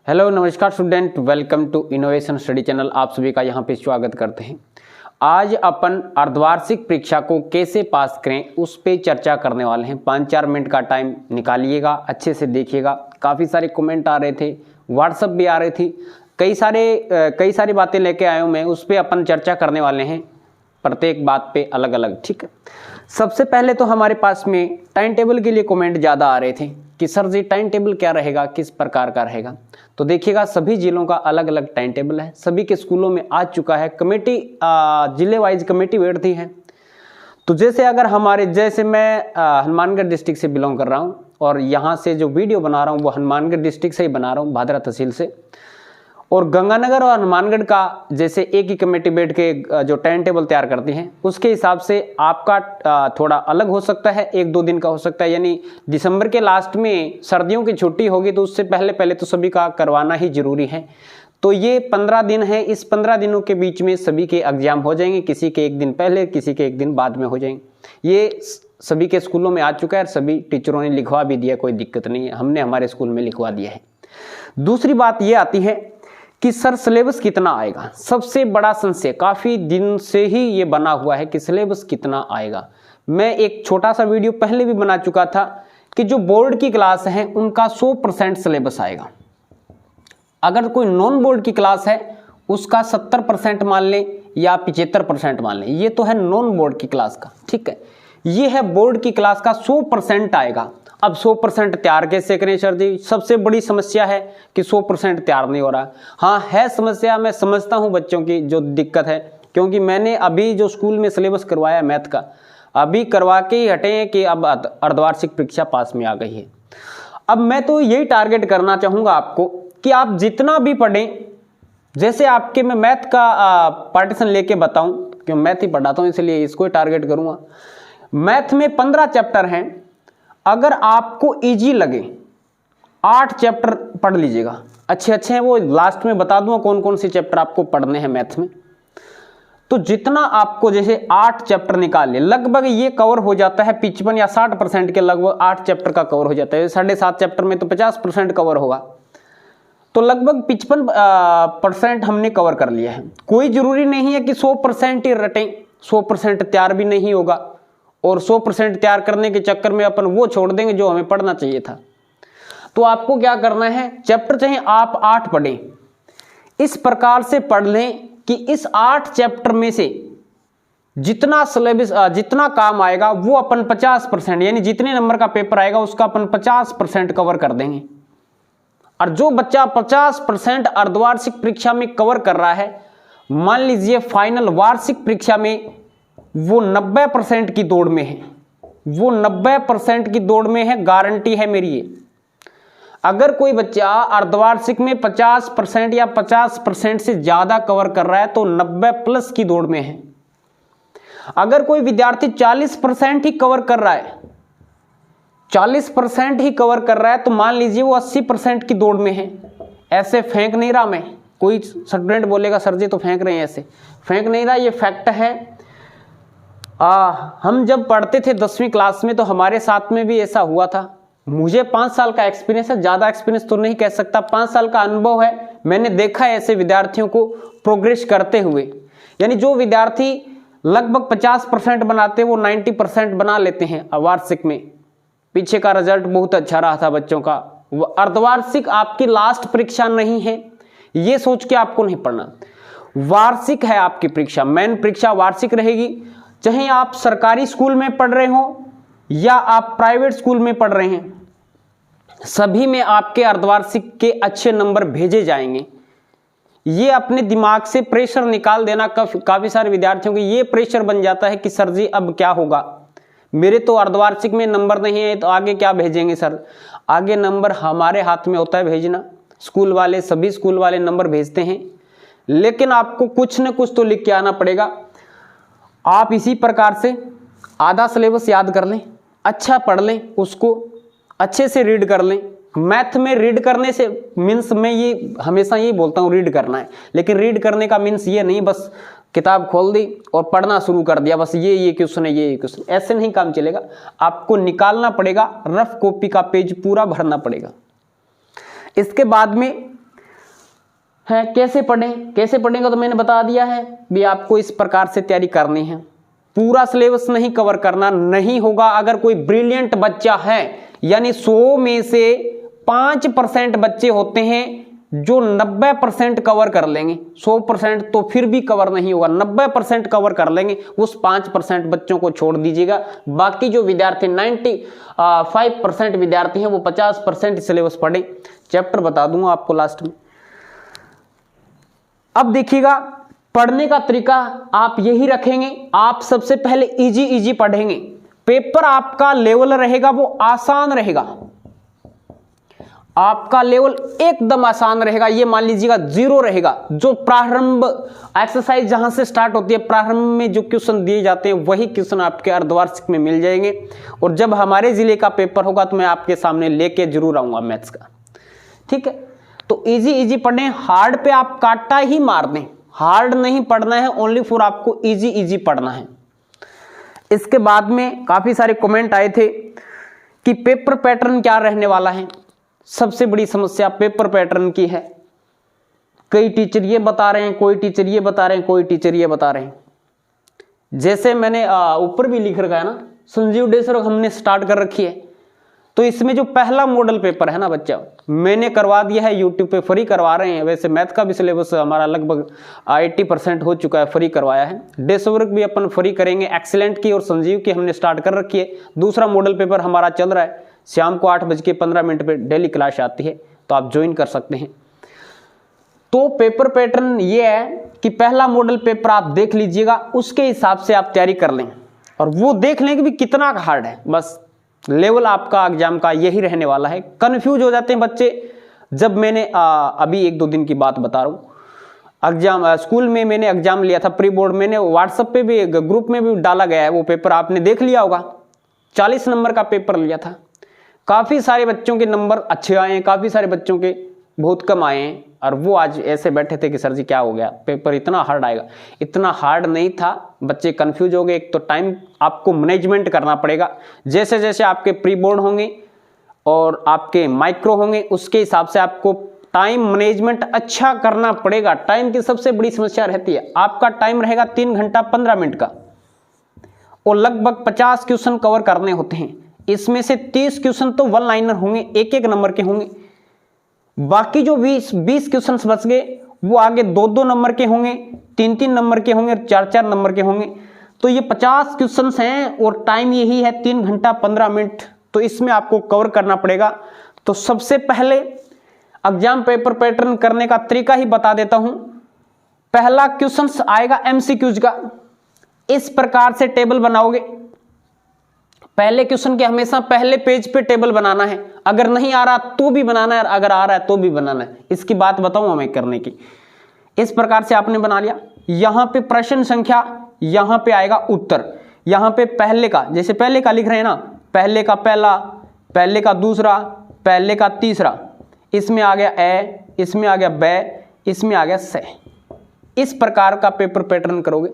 Hello नमस्कार student, welcome to innovation study channel. आप सभी का यहाँ पे स्वागत करते हैं। आज अपन अर्धवार्षिक परीक्षा को कैसे पास करें उस पे चर्चा करने वाले हैं। 5-4 मिनट का टाइम निकालिएगा, अच्छे से देखिएगा। काफ़ी सारे कमेंट आ रहे थे, व्हाट्सअप भी आ रही थी, कई सारी बातें लेके आया हूँ मैं, उस पर अपन चर्चा करने वाले हैं, प्रत्येक बात पे अलग अलग। ठीक है, सबसे पहले तो हमारे पास में टाइम टेबल के लिए कमेंट ज़्यादा आ रहे थे कि सर जी टाइम टेबल क्या रहेगा, किस प्रकार का रहेगा। तो देखिएगा, सभी जिलों का अलग अलग टाइम टेबल है, सभी के स्कूलों में आ चुका है। कमेटी जिले वाइज कमेटी बैठती है। तो जैसे मैं हनुमानगढ़ डिस्ट्रिक्ट से बिलोंग कर रहा हूँ और यहाँ से जो वीडियो बना रहा हूँ वो हनुमानगढ़ डिस्ट्रिक्ट से ही बना रहा हूँ, भादरा तहसील से। और गंगानगर और हनुमानगढ़ का जैसे एक ही कमेटी बैठ के जो टाइम टेबल तैयार करती है, उसके हिसाब से आपका थोड़ा अलग हो सकता है, 1-2 दिन का हो सकता है। यानी दिसंबर के लास्ट में सर्दियों की छुट्टी होगी तो उससे पहले तो सभी का करवाना ही जरूरी है। तो ये 15 दिन है, इस 15 दिनों के बीच में सभी के एग्जाम हो जाएंगे, किसी के 1 दिन पहले, किसी के 1 दिन बाद में हो जाएंगे। ये सभी के स्कूलों में आ चुका है, सभी टीचरों ने लिखवा भी दिया, कोई दिक्कत नहीं है, हमने हमारे स्कूल में लिखवा दिया है। दूसरी बात ये आती है कि सर सिलेबस कितना आएगा। सबसे बड़ा संशय काफ़ी दिन से ही ये बना हुआ है कि सिलेबस कितना आएगा। मैं एक छोटा सा वीडियो पहले भी बना चुका था कि जो बोर्ड की क्लास है उनका 100% सिलेबस आएगा। अगर कोई नॉन बोर्ड की क्लास है उसका 70% मान लें या 75% मान लें। ये तो है नॉन बोर्ड की क्लास का, ठीक है। ये है बोर्ड की क्लास का 100% आएगा। अब 100% तैयार कैसे करें सर जी? सबसे बड़ी समस्या है कि 100% तैयार नहीं हो रहा। हाँ है समस्या, मैं समझता हूँ बच्चों की जो दिक्कत है, क्योंकि मैंने अभी जो स्कूल में सिलेबस करवाया मैथ का, अभी करवा के ही हटे हैं कि अब अर्धवार्षिक परीक्षा पास में आ गई है। अब मैं तो यही टारगेट करना चाहूँगा आपको कि आप जितना भी पढ़ें, जैसे आपके मैं मैथ का पार्टीशन लेके बताऊँ, क्यों मैथ ही पढ़ाता हूँ इसलिए इसको ही टारगेट करूँगा। मैथ में 15 चैप्टर हैं। अगर आपको इजी लगे 8 चैप्टर पढ़ लीजिएगा, अच्छे हैं, वो लास्ट में बता दूंगा कौन कौन से चैप्टर आपको पढ़ने हैं मैथ में। तो जितना आपको जैसे 8 चैप्टर निकाल ले, लगभग ये कवर हो जाता है 55 या 60% के लगभग 8 चैप्टर का कवर हो जाता है। 7.5 चैप्टर में तो 50% कवर होगा, तो लगभग 55% हमने कवर कर लिया है। कोई जरूरी नहीं है कि 100% ही रटें, 100% तैयार भी नहीं होगा और 100% तैयार करने के चक्कर में अपन वो छोड़ देंगे जो हमें पढ़ना चाहिए था। तो आपको क्या करना है, चैप्टर चाहे आप 8 पढ़ें, इस प्रकार से पढ़ लें कि इस 8 चैप्टर में से जितना सिलेबस जितना काम आएगा वो अपन 50%, यानी जितने नंबर का पेपर आएगा उसका अपन 50% कवर कर देंगे। और जो बच्चा 50% अर्धवार्षिक परीक्षा में कवर कर रहा है, मान लीजिए फाइनल वार्षिक परीक्षा में वो 90% की दौड़ में है, वो 90% की दौड़ में है, गारंटी है मेरी ये। अगर कोई बच्चा अर्धवार्षिक में 50% या 50% से ज्यादा कवर कर रहा है तो 90+ की दौड़ में है। अगर कोई विद्यार्थी 40% ही कवर कर रहा है, 40% ही कवर कर रहा है, तो मान लीजिए वो 80% की दौड़ में है। ऐसे फेंक नहीं रहा मैं, कोई स्टूडेंट बोलेगा सर जी तो फेंक रहे हैं, ऐसे फेंक नहीं रहा, ये फैक्ट है। हम जब पढ़ते थे 10वीं क्लास में तो हमारे साथ में भी ऐसा हुआ था। मुझे 5 साल का एक्सपीरियंस है, ज़्यादा एक्सपीरियंस तो नहीं कह सकता, 5 साल का अनुभव है। मैंने देखा है ऐसे विद्यार्थियों को प्रोग्रेस करते हुए। यानी जो विद्यार्थी लगभग 50% बनाते वो 90% बना लेते हैं वार्षिक में। पीछे का रिजल्ट बहुत अच्छा रहा था बच्चों का। अर्धवार्षिक आपकी लास्ट परीक्षा नहीं है, ये सोच के आपको नहीं पढ़ना। वार्षिक है आपकी परीक्षा, मेन परीक्षा वार्षिक रहेगी। चाहे आप सरकारी स्कूल में पढ़ रहे हो या आप प्राइवेट स्कूल में पढ़ रहे हैं, सभी में आपके अर्धवार्षिक के अच्छे नंबर भेजे जाएंगे। ये अपने दिमाग से प्रेशर निकाल देना। काफी सारे विद्यार्थियों को ये प्रेशर बन जाता है कि सर जी अब क्या होगा, मेरे तो अर्धवार्षिक में नंबर नहीं है तो आगे क्या भेजेंगे सर। आगे नंबर हमारे हाथ में होता है भेजना, स्कूल वाले, सभी स्कूल वाले नंबर भेजते हैं, लेकिन आपको कुछ न कुछ तो लिख के आना पड़ेगा। आप इसी प्रकार से आधा सिलेबस याद कर लें, अच्छा पढ़ लें, उसको अच्छे से रीड कर लें। मैथ में रीड करने से मीन्स, मैं ये हमेशा यही बोलता हूँ रीड करना है, लेकिन रीड करने का मीन्स ये नहीं बस किताब खोल दी और पढ़ना शुरू कर दिया, बस ये क्वेश्चन है, ये क्वेश्चन, ऐसे नहीं काम चलेगा। आपको निकालना पड़ेगा, रफ कॉपी का पेज पूरा भरना पड़ेगा। इसके बाद में है। कैसे पढ़ेंगे तो मैंने बता दिया है भी, आपको इस प्रकार से तैयारी करनी है। पूरा सिलेबस नहीं कवर करना, नहीं होगा। अगर कोई ब्रिलियंट बच्चा है, यानी 100 में से 5% बच्चे होते हैं जो 90% कवर कर लेंगे, 100% तो फिर भी कवर नहीं होगा, 90% कवर कर लेंगे। उस 5% बच्चों को छोड़ दीजिएगा। बाकी जो विद्यार्थी 95% विद्यार्थी हैं वो 50% सिलेबस पढ़ें। चैप्टर बता दूंगा आपको लास्ट में। अब देखिएगा, पढ़ने का तरीका आप यही रखेंगे। आप सबसे पहले इजी पढ़ेंगे। पेपर आपका लेवल रहेगा वो आसान रहेगा, आपका लेवल एकदम आसान रहेगा। ये मान लीजिएगा 0 रहेगा। जो प्रारंभ एक्सरसाइज जहां से स्टार्ट होती है, प्रारंभ में जो क्वेश्चन दिए जाते हैं वही क्वेश्चन आपके अर्धवार्षिक में मिल जाएंगे। और जब हमारे जिले का पेपर होगा तो मैं आपके सामने लेके जरूर आऊंगा मैथ्स का, ठीक है। तो इजी पढ़ें, हार्ड पे आप काटा ही मार दें, हार्ड नहीं पढ़ना है, ओनली फॉर आपको इजी पढ़ना है। इसके बाद में काफी सारे कमेंट आए थे कि पेपर पैटर्न क्या रहने वाला है। सबसे बड़ी समस्या पेपर पैटर्न की है। कई टीचर ये बता रहे हैं, कोई टीचर ये बता रहे हैं, कोई टीचर ये बता रहे हैं। जैसे मैंने ऊपर भी लिख रखा है ना, संजीव डे सर हमने स्टार्ट कर रखी है। तो इसमें जो पहला मॉडल पेपर है ना बच्चा, मैंने करवा दिया है, यूट्यूब पे फ्री करवा रहे हैं। वैसे मैथ का भी सिलेबस हमारा लगभग 80% हो चुका है, फ्री करवाया है। डेस वर्क भी अपन फ्री करेंगे। एक्सीलेंट की और संजीव की हमने स्टार्ट कर रखी है। दूसरा मॉडल पेपर हमारा चल रहा है, शाम को 8:15 पे डेली क्लास आती है, तो आप ज्वाइन कर सकते हैं। तो पेपर पैटर्न ये है कि पहला मॉडल पेपर आप देख लीजिएगा, उसके हिसाब से आप तैयारी कर लें और वो देख लें कि भी कितना हार्ड है। बस लेवल आपका एग्जाम का यही रहने वाला है। कंफ्यूज हो जाते हैं बच्चे। जब मैंने अभी 1-2 दिन की बात बता रहा हूँ, एग्जाम स्कूल में मैंने एग्जाम लिया था प्री बोर्ड। मैंने व्हाट्सएप पे भी ग्रुप में भी डाला गया है वो पेपर, आपने देख लिया होगा। 40 नंबर का पेपर लिया था। काफ़ी सारे बच्चों के नंबर अच्छे आए हैं, काफ़ी सारे बच्चों के बहुत कम आए हैं। और वो आज ऐसे बैठे थे कि सर जी क्या हो गया, पेपर इतना हार्ड आएगा। इतना हार्ड नहीं था, बच्चे कंफ्यूज हो गए। एक तो टाइम आपको मैनेजमेंट करना पड़ेगा। जैसे जैसे आपके प्री बोर्ड होंगे और आपके माइक्रो होंगे, उसके हिसाब से आपको टाइम मैनेजमेंट अच्छा करना पड़ेगा। टाइम की सबसे बड़ी समस्या रहती है। आपका टाइम रहेगा 3 घंटा 15 मिनट का और लगभग 50 क्वेश्चन कवर करने होते हैं। इसमें से 30 क्वेश्चन तो 1 लाइनर होंगे, 1-1 नंबर के होंगे। बाकी जो 20 क्वेश्चन बच गए वो आगे 2-2 नंबर के होंगे, 3-3 नंबर के होंगे और 4-4 नंबर के होंगे। तो ये 50 क्वेश्चन हैं और टाइम यही है 3 घंटा 15 मिनट। तो इसमें आपको कवर करना पड़ेगा। तो सबसे पहले एग्जाम पेपर पैटर्न करने का तरीका ही बता देता हूं। पहला क्वेश्चन आएगा एमसीक्यूज का। इस प्रकार से टेबल बनाओगे। पहले क्वेश्चन के हमेशा पहले पेज पे टेबल बनाना है। अगर नहीं आ रहा तो भी बनाना है, अगर आ रहा है तो भी बनाना है। इसकी बात बताऊं हमें करने की। इस प्रकार से आपने बना लिया। यहां पे प्रश्न संख्या, यहां पे आएगा उत्तर। यहां पे पहले का, जैसे पहले का लिख रहे हैं ना, पहले का पहला, पहले का दूसरा, पहले का तीसरा, इसमें आ गया ए, इसमें आ गया ब, इसमें आ गया से। इस प्रकार का पेपर पैटर्न करोगे।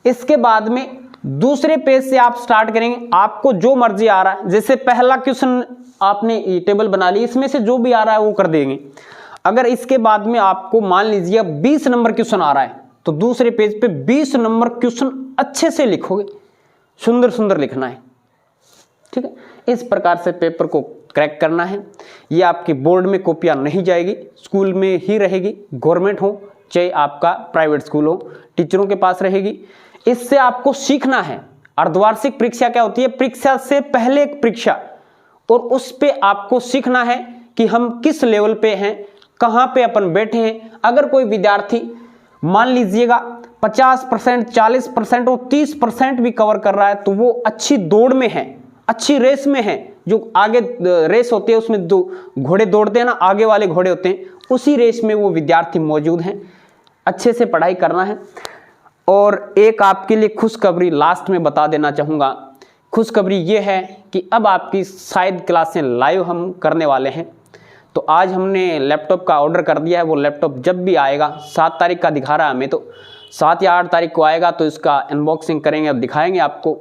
इसके बाद में दूसरे पेज से आप स्टार्ट करेंगे। आपको जो मर्जी आ रहा है, जैसे पहला क्वेश्चन आपने टेबल बना ली, इसमें से जो भी आ रहा है वो कर देंगे। अगर इसके बाद में आपको मान लीजिए 20 नंबर क्वेश्चन आ रहा है तो दूसरे पेज पे 20 नंबर क्वेश्चन अच्छे से लिखोगे, सुंदर सुंदर लिखना है, ठीक है। इस प्रकार से पेपर को क्रैक करना है। ये आपकी बोर्ड में कॉपियां नहीं जाएगी, स्कूल में ही रहेगी। गवर्नमेंट हो चाहे आपका प्राइवेट स्कूल हो, टीचरों के पास रहेगी। इससे आपको सीखना है। अर्धवार्षिक परीक्षा क्या होती है? परीक्षा से पहले एक परीक्षा, और उस पे आपको सीखना है कि हम किस लेवल पे हैं, कहां पे अपन बैठे हैं। अगर कोई विद्यार्थी मान लीजिएगा 50%, 40% और 30% भी कवर कर रहा है तो वो अच्छी दौड़ में है, अच्छी रेस में है। जो आगे रेस होती है उसमें 2 घोड़े दौड़ते हैं ना, आगे वाले घोड़े होते हैं, उसी रेस में वो विद्यार्थी मौजूद हैं। अच्छे से पढ़ाई करना है। और एक आपके लिए खुशखबरी लास्ट में बता देना चाहूँगा। खुशखबरी ये है कि अब आपकी शायद क्लासें लाइव हम करने वाले हैं। तो आज हमने लैपटॉप का ऑर्डर कर दिया है। वो लैपटॉप जब भी आएगा, 7 तारीख का दिखा रहा है हमें, तो 7 या 8 तारीख को आएगा तो इसका अनबॉक्सिंग करेंगे, अब दिखाएंगे आपको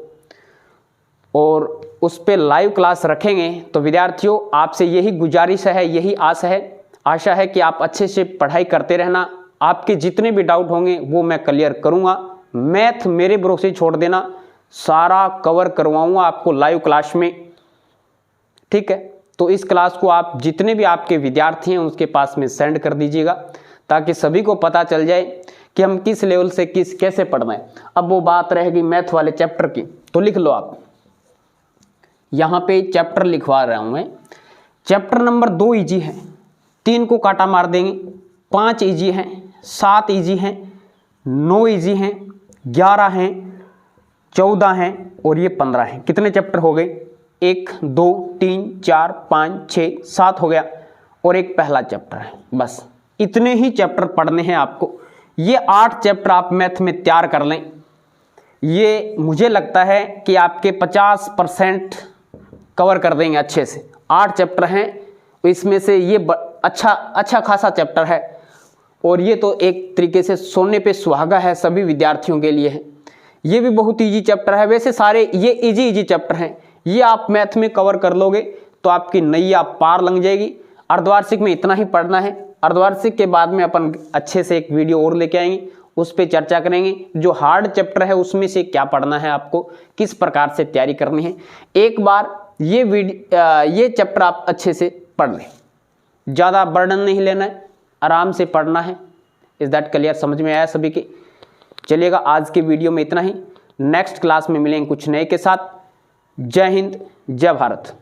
और उस पर लाइव क्लास रखेंगे। तो विद्यार्थियों, आपसे यही गुजारिश है, यही आस है, आशा है कि आप अच्छे से पढ़ाई करते रहना। आपके जितने भी डाउट होंगे वो मैं क्लियर करूँगा। मैथ मेरे भरोसे छोड़ देना, सारा कवर करवाऊँगा आपको लाइव क्लास में, ठीक है। तो इस क्लास को आप जितने भी आपके विद्यार्थी हैं उसके पास में सेंड कर दीजिएगा, ताकि सभी को पता चल जाए कि हम किस लेवल से कैसे पढ़ना है। अब वो बात रहेगी मैथ वाले चैप्टर की, तो लिख लो आप, यहाँ पे चैप्टर लिखवा रहा हूँ मैं। चैप्टर नंबर 2 इजी है, 3 को काटा मार देंगे, 5 इजी हैं, 7 इजी हैं, 9 इजी हैं, 11 हैं, 14 हैं और ये 15 हैं। कितने चैप्टर हो गए? 1 2 3 4 5 6 7 हो गया, और एक पहला चैप्टर है। बस इतने ही चैप्टर पढ़ने हैं आपको। ये 8 चैप्टर आप मैथ में तैयार कर लें, ये मुझे लगता है कि आपके 50% कवर कर देंगे अच्छे से। 8 चैप्टर हैं, इसमें से ये अच्छा खासा चैप्टर है, और ये तो एक तरीके से सोने पे सुहागा है, सभी विद्यार्थियों के लिए है। ये भी बहुत इजी चैप्टर है। वैसे सारे ये इजी चैप्टर हैं, ये आप मैथ में कवर कर लोगे तो आपकी नैया पार लग जाएगी। अर्धवार्षिक में इतना ही पढ़ना है। अर्धवार्षिक के बाद में अपन अच्छे से एक वीडियो और लेके आएंगे, उस पर चर्चा करेंगे जो हार्ड चैप्टर है उसमें से क्या पढ़ना है, आपको किस प्रकार से तैयारी करनी है। एक बार ये चैप्टर आप अच्छे से पढ़ लें, ज़्यादा बर्डन नहीं लेना है, आराम से पढ़ना है। इस दैट क्लियर? समझ में आया सभी के? चलिएगा, आज के वीडियो में इतना ही। नेक्स्ट क्लास में मिलेंगे कुछ नए के साथ। जय हिंद, जय भारत।